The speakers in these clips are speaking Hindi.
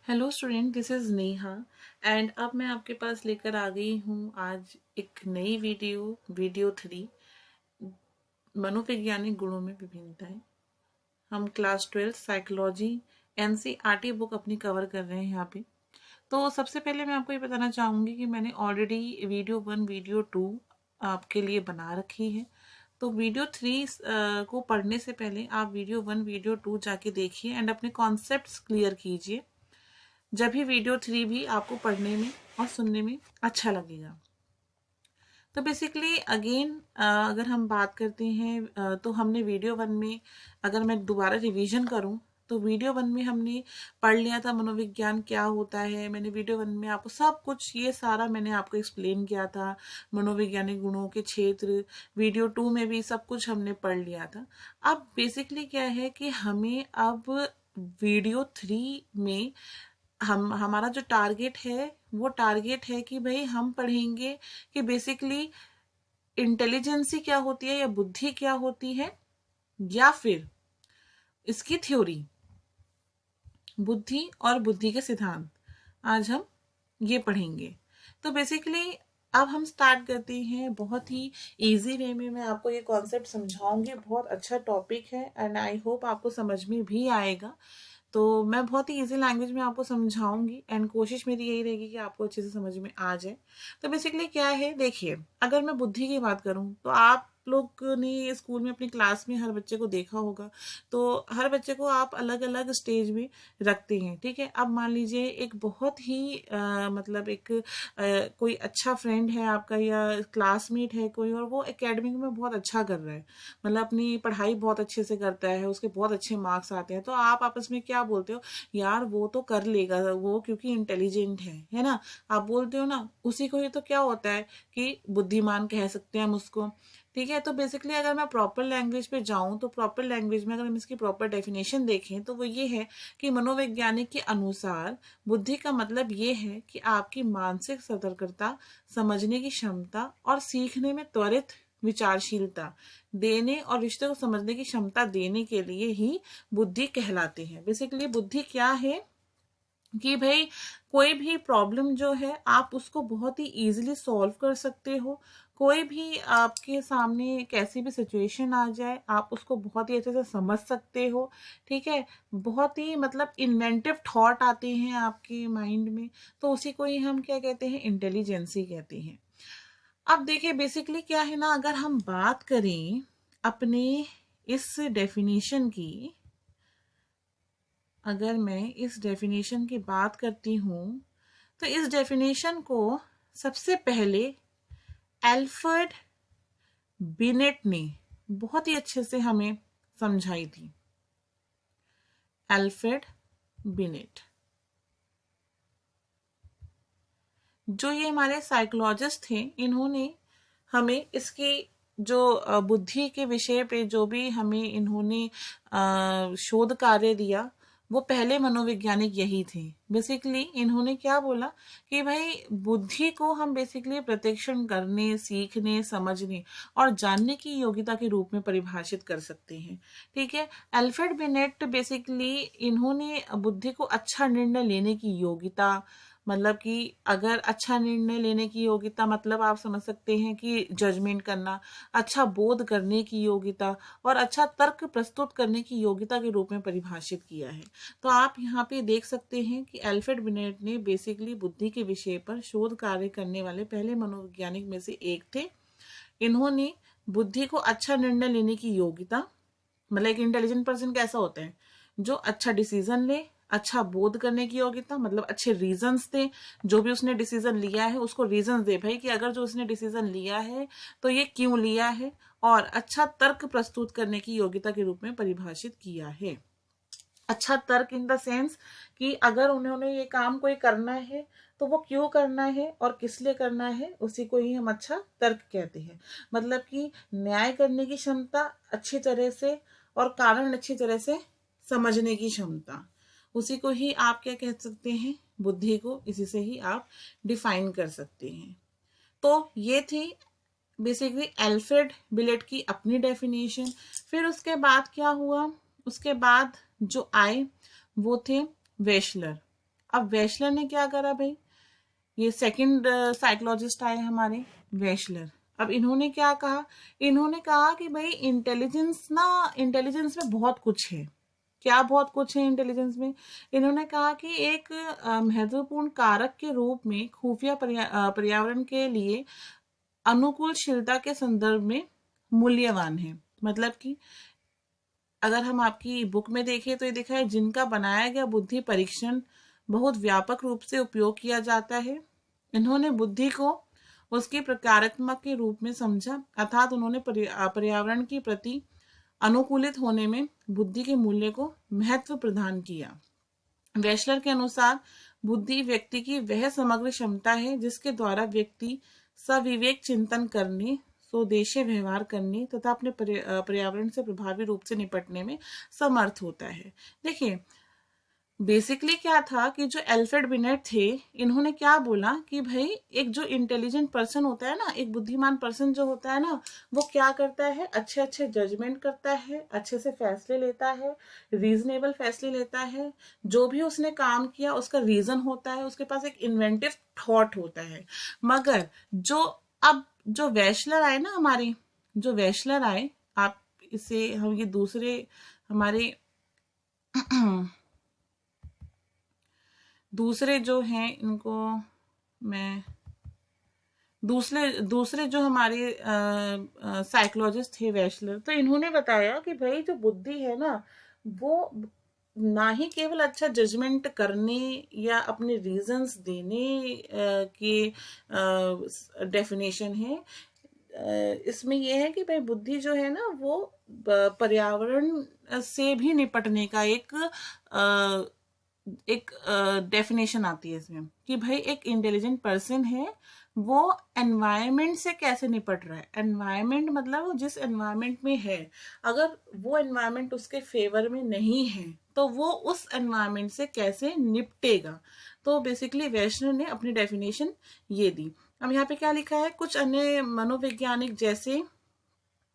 Hello student, this is Neha and अब मैं आपके पास लेकर आ गई हूँ आज एक नई वीडियो 3 मनोवैज्ञानिक गुणों में विभिन्नताएं। हम क्लास 12 साइकोलॉजी एनसीईआरटी बुक अपनी कवर कर रहे हैं यहाँ पे। तो सबसे पहले मैं आपको ये बताना चाहूँगी कि मैंने ऑलरेडी वीडियो 1 वीडियो 2 आपके लिए बना रखी है। तो वीडियो 3 को पढ़ने से पहले आप वीडियो 1 वीडियो 2 जाके देखिए एंड अपने कॉन्सेप्ट्स क्लियर कीजिए। जब भी वीडियो 3 भी आपको पढ़ने में और सुनने में अच्छा लगेगा। तो बेसिकली अगेन अगर हम बात करते हैं तो हमने वीडियो 1 में, अगर मैं दोबारा रिवीजन करूं, तो वीडियो 1 में हमने पढ़ लिया था मनोविज्ञान क्या होता है। मैंने वीडियो 1 में आपको सब कुछ ये सारा मैंने आपको एक्सप्लेन किया था, मनोवैज्ञानिक गुणों के क्षेत्र। वीडियो 2 में भी सब कुछ हमने पढ़ लिया था। अब बेसिकली क्या है कि हमें अब वीडियो 3 में हमारा जो टारगेट है वो टारगेट है कि भाई हम पढ़ेंगे कि बेसिकली इंटेलिजेंसी क्या होती है या बुद्धि क्या होती है, या फिर इसकी थ्योरी, बुद्धि और बुद्धि के सिद्धांत। आज हम ये पढ़ेंगे। तो बेसिकली अब हम स्टार्ट करते हैं। बहुत ही इजी वे में मैं आपको ये कॉन्सेप्ट समझाऊंगी। बहुत अच्छा टॉपिक है एंड आई होप आपको समझ में भी आएगा। तो मैं बहुत ही इजी लैंग्वेज में आपको समझाऊंगी एंड कोशिश मेरी यही रहेगी कि आपको अच्छे से समझ में आ जाए। तो बेसिकली क्या है, देखिए, अगर मैं बुद्धि की बात करूं तो आप लोग ने स्कूल में अपनी क्लास में हर बच्चे को देखा होगा। तो हर बच्चे को आप अलग अलग स्टेज में रखते हैं, ठीक है। अब मान लीजिए एक बहुत ही मतलब एक कोई अच्छा फ्रेंड है आपका या क्लासमेट है कोई, और वो एकेडमिक में बहुत अच्छा कर रहा है, मतलब अपनी पढ़ाई बहुत अच्छे से करता है, उसके बहुत अच्छे मार्क्स आते हैं। तो आप आपस में क्या बोलते हो, यार वो तो कर लेगा वो क्योंकि इंटेलिजेंट है ना। आप बोलते हो ना, उसी को ही तो क्या होता है कि बुद्धिमान कह सकते हैं हम उसको, ठीक है। तो बेसिकली अगर मैं प्रॉपर लैंग्वेज पे जाऊं तो प्रॉपर लैंग्वेज में अगर हम इसकी प्रॉपर डेफिनेशन देखें तो वो ये है कि मनोवैज्ञानिक के अनुसार बुद्धि का मतलब ये है कि आपकी मानसिक सतर्कता, समझने की क्षमता और सीखने में त्वरित विचारशीलता देने और रिश्ते को समझने की क्षमता देने के लिए ही बुद्धि कहलाते हैं। बेसिकली बुद्धि क्या है कि भाई कोई भी प्रॉब्लम जो है आप उसको बहुत ही इजीली सॉल्व कर सकते हो। कोई भी आपके सामने कैसी भी सिचुएशन आ जाए आप उसको बहुत ही अच्छे से समझ सकते हो, ठीक है। बहुत ही मतलब इन्वेंटिव थॉट आते हैं आपके माइंड में, तो उसी को ही हम क्या कहते हैं, इंटेलिजेंसी कहते हैं। अब देखिए बेसिकली क्या है ना, अगर हम बात करें अपने इस डेफिनेशन की, अगर मैं इस डेफिनेशन की बात करती हूँ तो इस डेफिनेशन को सबसे पहले एल्फ्रेड बिनेट ने बहुत ही अच्छे से हमें समझाई थी। एल्फ्रेड बिनेट, जो ये हमारे साइकोलॉजिस्ट थे, इन्होंने हमें इसकी जो बुद्धि के विषय पे जो भी हमें इन्होंने शोध कार्य दिया, वो पहले मनोवैज्ञानिक यही थे। बेसिकली इन्होंने क्या बोला कि भाई बुद्धि को हम बेसिकली प्रत्यक्षण करने, सीखने, समझने और जानने की योग्यता के रूप में परिभाषित कर सकते हैं, ठीक है। अल्फ्रेड बिनेट बेसिकली इन्होंने बुद्धि को अच्छा निर्णय लेने की योग्यता, मतलब कि अगर अच्छा निर्णय लेने की योग्यता मतलब आप समझ सकते हैं कि जजमेंट करना, अच्छा बोध करने की योग्यता और अच्छा तर्क प्रस्तुत करने की योग्यता के रूप में परिभाषित किया है। तो आप यहाँ पे देख सकते हैं कि अल्फ्रेड बिनेट ने बेसिकली बुद्धि के विषय पर शोध कार्य करने वाले पहले मनोवैज्ञानिक में से एक थे। इन्होंने बुद्धि को अच्छा निर्णय लेने की योग्यता, मतलब एक इंटेलिजेंट पर्सन कैसा होता है, जो अच्छा डिसीजन ले, अच्छा बोध करने की योग्यता, मतलब अच्छे रीजंस दे, जो भी उसने डिसीजन लिया है उसको रीजंस दे भाई कि अगर जो उसने डिसीजन लिया है तो ये क्यों लिया है, और अच्छा तर्क प्रस्तुत करने की योग्यता के रूप में परिभाषित किया है। अच्छा तर्क इन द सेंस कि अगर उन्होंने ये काम कोई करना है तो वो क्यों करना है और किस लिए करना है, उसी को ही हम अच्छा तर्क कहते हैं। मतलब कि न्याय करने की क्षमता अच्छी तरह से और कारण अच्छी तरह से समझने की क्षमता, उसी को ही आप क्या कह सकते हैं, बुद्धि को इसी से ही आप डिफाइन कर सकते हैं। तो ये थी बेसिकली अल्फ्रेड बिलेट की अपनी डेफिनेशन। फिर उसके बाद क्या हुआ, उसके बाद जो आए वो थे वेशलर। अब वेशलर ने क्या करा भाई, ये सेकंड साइकोलॉजिस्ट आए हमारे वेशलर। अब इन्होंने क्या कहा, इन्होंने कहा कि भाई इंटेलिजेंस में बहुत कुछ है। क्या बहुत कुछ है इंटेलिजेंस में? इन्होंने कहा कि एक महत्वपूर्ण कारक के रूप में खुफिया पर्यावरण के लिए अनुकूलशीलता के संदर्भ में मूल्यवान है। मतलब कि अगर हम आपकी बुक में देखें तो ये देखा है, जिनका बनाया गया बुद्धि परीक्षण बहुत व्यापक रूप से उपयोग किया जाता है। इन्होंने बुद्धि को उसके प्रकारात्मक के रूप में समझा, अर्थात उन्होंने पर्यावरण के प्रति अनुकूलित होने में बुद्धि के मूल्य को महत्व प्रदान किया। वेशलर के अनुसार बुद्धि व्यक्ति की वह समग्र क्षमता है जिसके द्वारा व्यक्ति सविवेक चिंतन करने, स्वदेशी व्यवहार करने तथा अपने पर्यावरण से प्रभावी रूप से निपटने में समर्थ होता है। देखिए बेसिकली क्या था कि जो एल्फ्रेड बिनेट थे, इन्होंने क्या बोला कि भाई एक जो इंटेलिजेंट पर्सन होता है ना, एक बुद्धिमान पर्सन जो होता है ना, वो क्या करता है, अच्छे अच्छे जजमेंट करता है, अच्छे से फैसले लेता है, रीजनेबल फैसले लेता है, जो भी उसने काम किया उसका रीजन होता है, उसके पास एक इन्वेंटिव थॉट होता है। मगर जो वेशलर आए ना हमारे, जो वेशलर आए, आप इसे हम ये दूसरे हमारे दूसरे जो हैं इनको मैं दूसरे दूसरे जो हमारे साइकोलॉजिस्ट थे वेशलर, तो इन्होंने बताया कि भाई जो बुद्धि है ना, वो ना ही केवल अच्छा जजमेंट करने या अपने रीजंस देने की डेफिनेशन है। इसमें यह है कि भाई बुद्धि जो है ना, वो पर्यावरण से भी निपटने का एक डेफिनेशन आती है इसमें, कि भाई एक इंटेलिजेंट पर्सन है, वो एनवायरनमेंट से कैसे निपट रहा है। एनवायरनमेंट मतलब वो जिस एनवायरनमेंट में है, अगर वो एनवायरनमेंट उसके फेवर में नहीं है तो वो उस एनवायरनमेंट से कैसे निपटेगा। तो बेसिकली वैष्णव ने अपनी डेफिनेशन ये दी। अब यहाँ पे क्या लिखा है, कुछ अन्य मनोवैज्ञानिक जैसे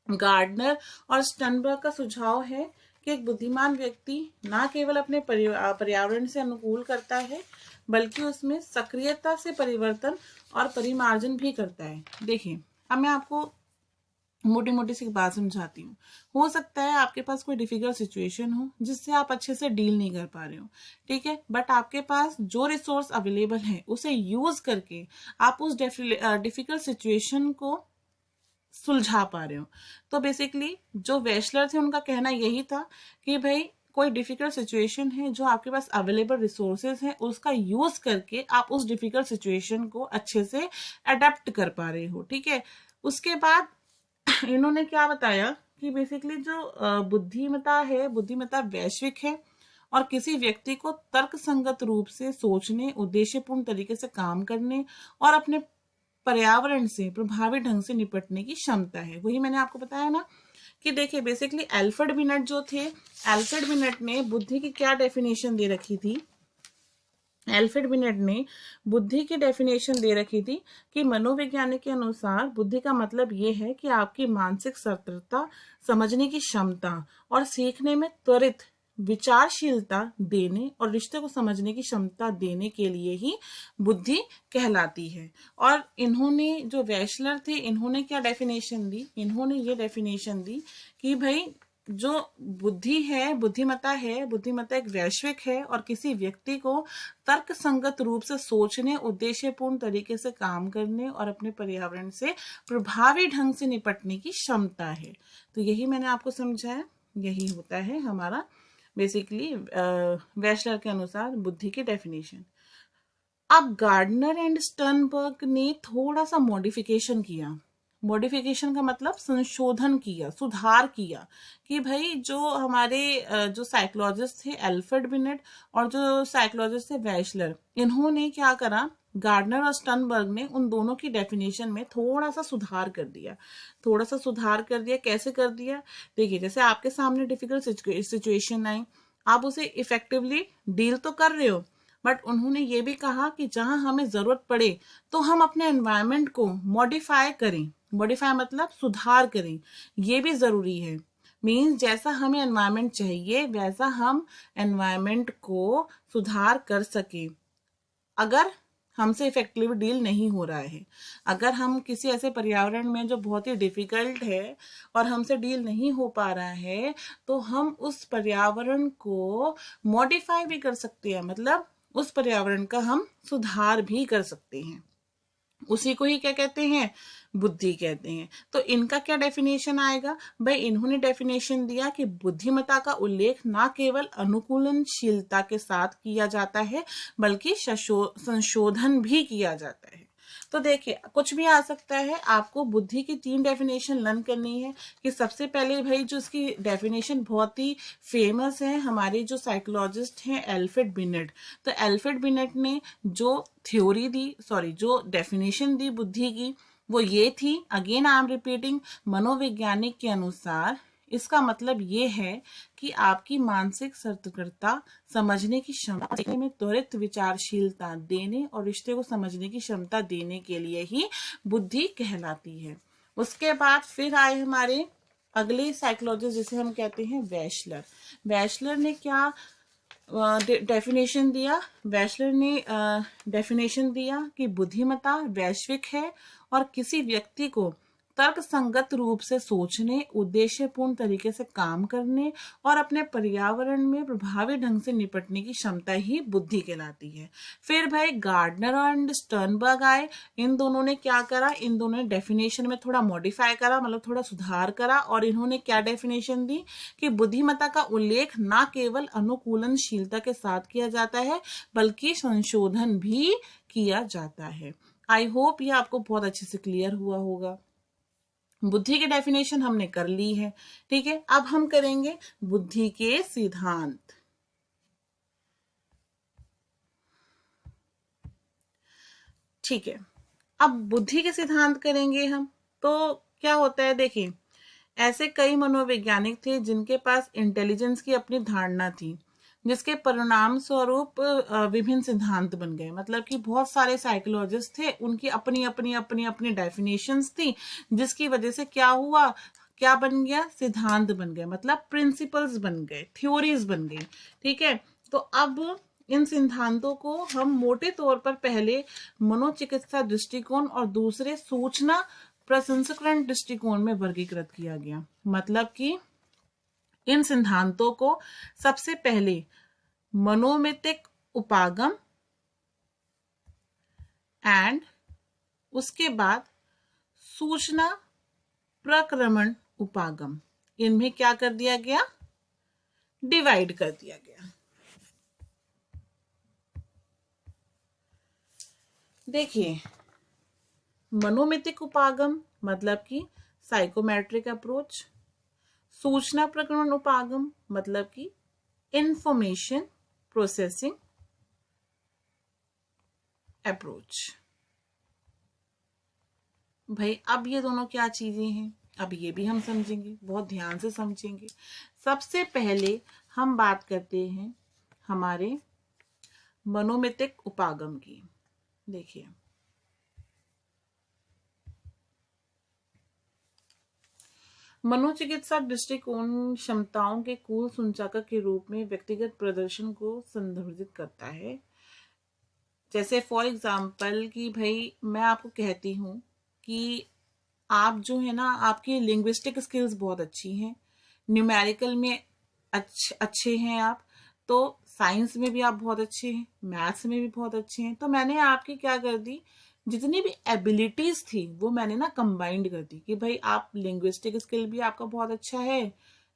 गार्डनर और स्टनबर्ग का सुझाव है कि एक बुद्धिमान व्यक्ति न केवल अपने पर्यावरण से अनुकूल करता है, बल्कि उसमें सक्रियता से परिवर्तन और परिमार्जन भी करता है। देखिए अब मैं आपको मोटी मोटी सी बात समझाती हूँ। हो सकता है आपके पास कोई डिफिकल्ट सिचुएशन हो जिससे आप अच्छे से डील नहीं कर पा रहे हो, ठीक है, बट आपके पास जो रिसोर्स अवेलेबल है उसे यूज करके आप उस डिफिकल्ट सिचुएशन को सुलझा पा रहे हो। तो बेसिकली जो वेशलर थे उनका कहना यही था कि भाई कोई डिफिकल्ट सिचुएशन है, जो आपके पास अवेलेबल रिसोर्सेज है उसका यूज करके आप उस डिफिकल्ट सिचुएशन को अच्छे से अडेप्ट कर पा रहे हो, ठीक है। उसके बाद इन्होंने क्या बताया कि बेसिकली जो बुद्धिमत्ता है, बुद्धिमत्ता वैश्विक है और किसी व्यक्ति को तर्क संगत रूप से सोचने, उद्देश्यपूर्ण तरीके से काम करने और अपने पर्यावरण से प्रभावी ढंग से निपटने की क्षमता है। वही मैंने आपको बताया ना कि देखिए बेसिकली एल्फ्रेड बिनेट जो थे, एल्फ्रेड बिनेट ने बुद्धि की क्या डेफिनेशन दे रखी थी, एल्फ्रेड बिनेट ने बुद्धि की डेफिनेशन दे रखी थी कि मनोवैज्ञानिक के अनुसार बुद्धि का मतलब ये है कि आपकी मानसिक सतर्कता, समझने की क्षमता और सीखने में त्वरित विचारशीलता देने और रिश्ते को समझने की क्षमता देने के लिए ही बुद्धि कहलाती है। और इन्होंने जो वेशलर थे, इन्होंने क्या डेफिनेशन दी, इन्होंने ये डेफिनेशन दी कि भाई जो बुद्धि है, बुद्धिमत्ता है, बुद्धिमत्ता एक वैश्विक है और किसी व्यक्ति को तर्क संगत रूप से सोचने, उद्देश्यपूर्ण तरीके से काम करने और अपने पर्यावरण से प्रभावी ढंग से निपटने की क्षमता है। तो यही मैंने आपको समझाया, यही होता है हमारा बेसिकली वेशलर के अनुसार बुद्धि की डेफिनेशन। अब गार्डनर एंड स्टर्नबर्ग ने थोड़ा सा मॉडिफिकेशन किया। मॉडिफिकेशन का मतलब संशोधन किया, सुधार किया, कि भाई जो हमारे जो साइकोलॉजिस्ट थे एल्फ्रेड बिनेट और जो साइकोलॉजिस्ट थे वेशलर, इन्होंने क्या करा, गार्डनर और स्टर्नबर्ग ने उन दोनों की डेफिनेशन में थोड़ा सा सुधार कर दिया। थोड़ा सा सुधार कर दिया, कैसे कर दिया, देखिए जैसे आपके सामने डिफिकल्ट सिचुएशन आई, आप उसे इफेक्टिवली डील तो कर रहे हो, बट उन्होंने ये भी कहा कि जहां हमें जरूरत पड़े तो हम अपने एनवायरनमेंट को मॉडिफाई करें। मॉडिफाई मतलब सुधार करें, ये भी जरूरी है। मीन्स जैसा हमें एनवायरनमेंट चाहिए वैसा हम एनवायरनमेंट को सुधार कर सके। अगर हमसे इफेक्टिवली डील नहीं हो रहा है, अगर हम किसी ऐसे पर्यावरण में जो बहुत ही डिफिकल्ट है और हमसे डील नहीं हो पा रहा है, तो हम उस पर्यावरण को मॉडिफाई भी कर सकते हैं, मतलब उस पर्यावरण का हम सुधार भी कर सकते हैं। उसी को ही क्या कहते हैं, बुद्धि कहते हैं। तो इनका क्या डेफिनेशन आएगा भाई, इन्होंने डेफिनेशन दिया कि बुद्धिमत्ता का उल्लेख ना केवल अनुकूलनशीलता के साथ किया जाता है बल्कि संशोधन भी किया जाता है। तो देखिए कुछ भी आ सकता है, आपको बुद्धि की 3 डेफिनेशन लर्न करनी है। कि सबसे पहले भाई जो इसकी डेफिनेशन बहुत ही फेमस है, हमारे जो साइकोलॉजिस्ट हैं एल्फ्रेड बिनेट, तो एल्फ्रेड बिनेट ने जो थ्योरी दी, सॉरी जो डेफिनेशन दी बुद्धि की, वो ये थी, अगेन आई एम रिपीटिंग, मनोवैज्ञानिक के अनुसार इसका मतलब ये है कि आपकी मानसिक सतर्कता, समझने की क्षमता, सीखने में त्वरित विचारशीलता देने और रिश्ते को समझने की क्षमता देने के लिए ही बुद्धि कहलाती है। उसके बाद फिर आए हमारे अगले साइकोलॉजिस्ट जिसे हम कहते हैं वैशलर। वैशलर ने क्या डेफिनेशन दिया? वैशलर ने डेफिनेशन दिया कि बुद्धिमत्ता वैश्विक है और किसी व्यक्ति को तर्क संगत रूप से सोचने, उद्देश्यपूर्ण तरीके से काम करने और अपने पर्यावरण में प्रभावी ढंग से निपटने की क्षमता ही बुद्धि कहलाती है। फिर भाई गार्डनर एंड स्टर्नबर्ग आए। इन दोनों ने क्या करा, इन दोनों ने डेफिनेशन में थोड़ा मॉडिफाई करा, मतलब थोड़ा सुधार करा, और इन्होंने क्या डेफिनेशन दी कि बुद्धिमत्ता का उल्लेख न केवल अनुकूलनशीलता के साथ किया जाता है बल्कि संशोधन भी किया जाता है। आई होप ये आपको बहुत अच्छे से क्लियर हुआ होगा। बुद्धि की डेफिनेशन हमने कर ली है, ठीक है। अब हम करेंगे बुद्धि के सिद्धांत। ठीक है, अब बुद्धि के सिद्धांत करेंगे हम। तो क्या होता है, देखिए ऐसे कई मनोवैज्ञानिक थे जिनके पास इंटेलिजेंस की अपनी धारणा थी, जिसके परिणाम स्वरूप विभिन्न सिद्धांत बन गए। मतलब कि बहुत सारे साइकोलॉजिस्ट थे, उनकी अपनी अपनी अपनी अपनी डेफिनेशंस थी, जिसकी वजह से क्या हुआ, क्या बन गया, सिद्धांत बन गए, मतलब प्रिंसिपल्स बन गए, थ्योरीज बन गई, ठीक है। तो अब इन सिद्धांतों को हम मोटे तौर पर पहले मनोचिकित्सा दृष्टिकोण और दूसरे सूचना प्रसंस्करण दृष्टिकोण में वर्गीकृत किया गया। मतलब कि इन सिद्धांतों को सबसे पहले मनोमितिक उपागम एंड उसके बाद सूचना प्रक्रमण उपागम, इनमें क्या कर दिया गया, डिवाइड कर दिया गया। देखिए मनोमितिक उपागम मतलब कि साइकोमेट्रिक अप्रोच, सूचना प्रक्रमण उपागम मतलब कि इंफॉर्मेशन प्रोसेसिंग अप्रोच। भाई अब ये दोनों क्या चीजें हैं, अब ये भी हम समझेंगे, बहुत ध्यान से समझेंगे। सबसे पहले हम बात करते हैं हमारे मनोमितिक उपागम की। देखिए मनोचिकित्सा दृष्टिकोण क्षमताओं के कुल संचालक के रूप में व्यक्तिगत प्रदर्शन को संदर्भित करता है। जैसे फॉर एग्जाम्पल कि भाई मैं आपको कहती हूँ कि आप जो है ना, आपकी लिंग्विस्टिक स्किल्स बहुत अच्छी हैं, न्यूमेरिकल में अच्छे हैं आप, तो साइंस में भी आप बहुत अच्छे हैं, मैथ्स में भी बहुत अच्छे हैं। तो मैंने आपकी क्या कर दी, जितनी भी एबिलिटीज थी वो मैंने ना कंबाइंड कर दी कि भाई आप लिंग्विस्टिक स्किल भी आपका बहुत अच्छा है,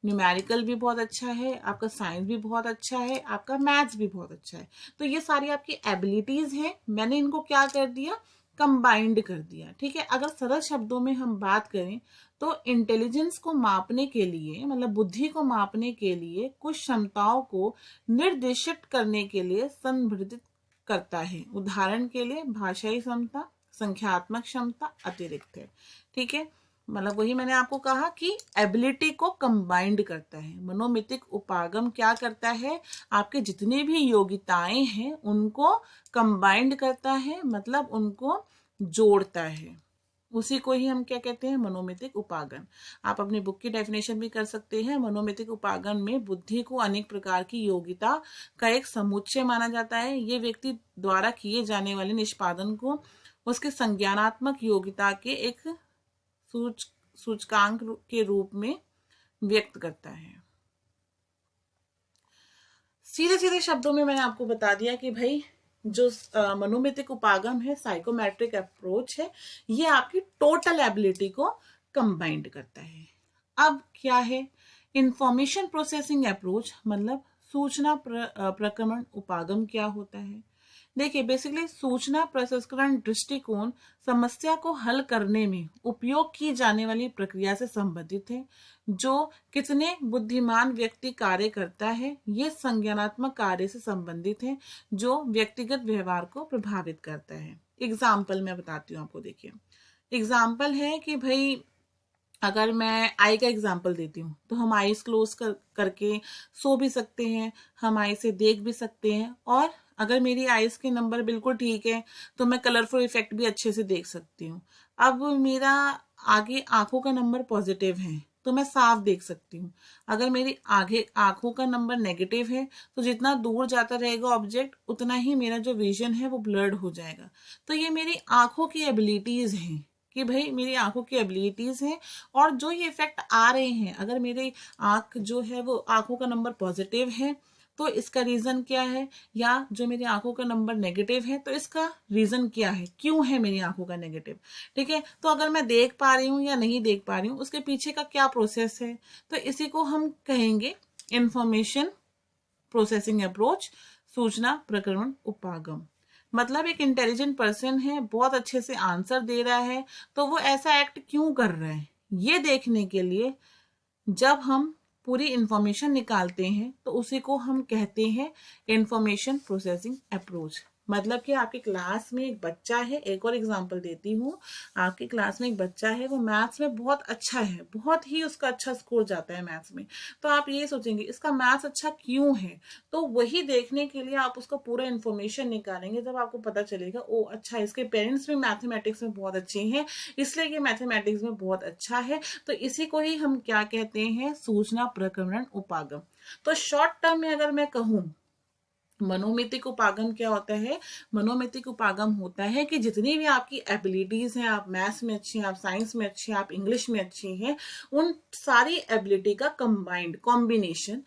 न्यूमेरिकल भी बहुत अच्छा है, आपका साइंस भी बहुत अच्छा है, आपका मैथ्स भी बहुत अच्छा है। तो ये सारी आपकी एबिलिटीज हैं, मैंने इनको क्या कर दिया, कंबाइंड कर दिया, ठीक है। अगर सरल शब्दों में हम बात करें तो इंटेलिजेंस को मापने के लिए, मतलब बुद्धि को मापने के लिए कुछ क्षमताओं को निर्दिष्ट करने के लिए संवर्धित करता है। उदाहरण के लिए भाषाई क्षमता, संख्यात्मक क्षमता अतिरिक्त है, ठीक है। मतलब वही मैंने आपको कहा कि एबिलिटी को कंबाइंड करता है। मनोमितिक उपागम क्या करता है, आपके जितने भी योग्यताएं हैं उनको कंबाइंड करता है, मतलब उनको जोड़ता है। उसी को ही हम क्या कहते हैं, मनोमितिक उपागम। आप अपनी बुक की डेफिनेशन भी कर सकते हैं। मनोमितिक उपागम में बुद्धि को अनेक प्रकार की योग्यता का एक समुच्चय माना जाता है। ये व्यक्ति द्वारा किए जाने वाले निष्पादन को उसके संज्ञानात्मक योग्यता के एक सूचकांक के रूप में व्यक्त करता है। सीधे सीधे शब्दों में मैंने आपको बता दिया कि भाई जो मनोमितिक उपागम है, साइकोमेट्रिक अप्रोच है, ये आपकी टोटल एबिलिटी को कंबाइंड करता है। अब क्या है इंफॉर्मेशन प्रोसेसिंग अप्रोच, मतलब सूचना प्रक्रमण उपागम क्या होता है। देखिए बेसिकली सूचना प्रसंस्करण दृष्टिकोण समस्या को हल करने में उपयोग की जाने वाली प्रक्रिया से संबंधित है। जो कितने बुद्धिमान व्यक्ति कार्य करता है, ये संज्ञानात्मक कार्य से संबंधित है जो व्यक्तिगत व्यवहार को प्रभावित करता है। एग्जाम्पल मैं बताती हूँ आपको। देखिए एग्जाम्पल है कि भाई अगर मैं आई का एग्जाम्पल देती हूँ तो हम आईज क्लोज करके सो भी सकते हैं, हम आई से देख भी सकते हैं, और अगर मेरी आईज के नंबर बिल्कुल ठीक है तो मैं कलरफुल इफेक्ट भी अच्छे से देख सकती हूँ। अब मेरा आगे आंखों का नंबर पॉजिटिव है तो मैं साफ देख सकती हूँ। अगर मेरी आगे आंखों का नंबर नेगेटिव है तो जितना दूर जाता रहेगा ऑब्जेक्ट उतना ही मेरा जो विजन है वो ब्लर्ड हो जाएगा। तो ये मेरी आंखों की एबिलिटीज हैं कि भाई मेरी आंखों की एबिलिटीज हैं, और जो ये इफेक्ट आ रहे हैं, अगर मेरी आंख जो है वो आंखों का नंबर पॉजिटिव है तो इसका रीजन क्या है, या जो मेरी आंखों का नंबर नेगेटिव है तो इसका रीजन क्या है, क्यों है मेरी आंखों का नेगेटिव। ठीक है, तो अगर मैं देख पा रही हूँ या नहीं देख पा रही हूँ उसके पीछे का क्या प्रोसेस है, तो इसी को हम कहेंगे इंफॉर्मेशन प्रोसेसिंग अप्रोच, सूचना प्रक्रमण उपागम। मतलब एक इंटेलिजेंट पर्सन है, बहुत अच्छे से आंसर दे रहा है, तो वो ऐसा एक्ट क्यों कर रहा है ये देखने के लिए जब हम पूरी इंफॉर्मेशन निकालते हैं तो उसी को हम कहते हैं इंफॉर्मेशन प्रोसेसिंग अप्रोच। मतलब कि आपकी क्लास में एक बच्चा है, एक और एग्जांपल देती हूँ, आपकी क्लास में एक बच्चा है, वो मैथ्स में बहुत अच्छा है, बहुत ही उसका अच्छा स्कोर जाता है मैथ्स में, तो आप ये सोचेंगे इसका मैथ्स अच्छा क्यों है, तो वही देखने के लिए आप उसका पूरा इन्फॉर्मेशन निकालेंगे। जब आपको पता चलेगा ओ अच्छा इसके पेरेंट्स भी मैथमेटिक्स में बहुत अच्छे हैं इसलिए ये मैथमेटिक्स में बहुत अच्छा है, तो इसी को ही हम क्या कहते हैं, सूचना प्रक्रमण उपागम। तो शॉर्ट टर्म में अगर मैं कहूं मनोमितिक उपागम क्या होता है, मनोमितिक उपागम होता है कि जितनी भी आपकी एबिलिटीज हैं, आप मैथ्स में अच्छी हैं, आप साइंस में अच्छी हैं, आप इंग्लिश में अच्छी हैं, उन सारी एबिलिटी का कंबाइंड कॉम्बिनेशन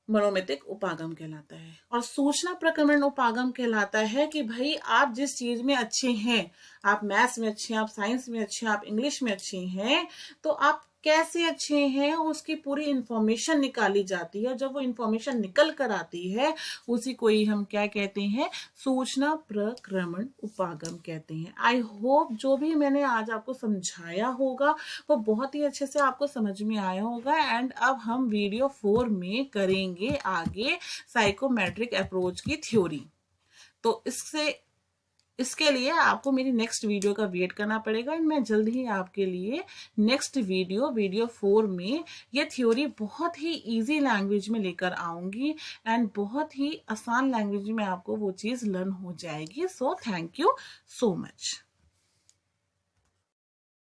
मनोमितिक उपागम कहलाता है। और सूचना प्रक्रमण उपागम कहलाता है कि भाई आप जिस चीज में अच्छे हैं, आप मैथ्स में अच्छे हैं, आप साइंस में अच्छे हैं, आप इंग्लिश में अच्छे हैं, तो आप कैसे अच्छे हैं उसकी पूरी इंफॉर्मेशन निकाली जाती है। जब वो इंफॉर्मेशन निकल कर आती है उसी को ही हम क्या कहते हैं, सूचना प्रक्रमण उपागम कहते हैं। आई होप जो भी मैंने आज आपको समझाया होगा वो बहुत ही अच्छे से आपको समझ में आया होगा। एंड अब हम वीडियो 4 में करेंगे आगे साइकोमेट्रिक अप्रोच की थ्योरी। तो इसके लिए आपको मेरी नेक्स्ट वीडियो का वेट करना पड़ेगा। मैं जल्द ही आपके लिए नेक्स्ट वीडियो 4 में ये थ्योरी बहुत ही इजी लैंग्वेज में लेकर आऊंगी, एंड बहुत ही आसान लैंग्वेज में आपको वो चीज़ लर्न हो जाएगी। So thank you so much.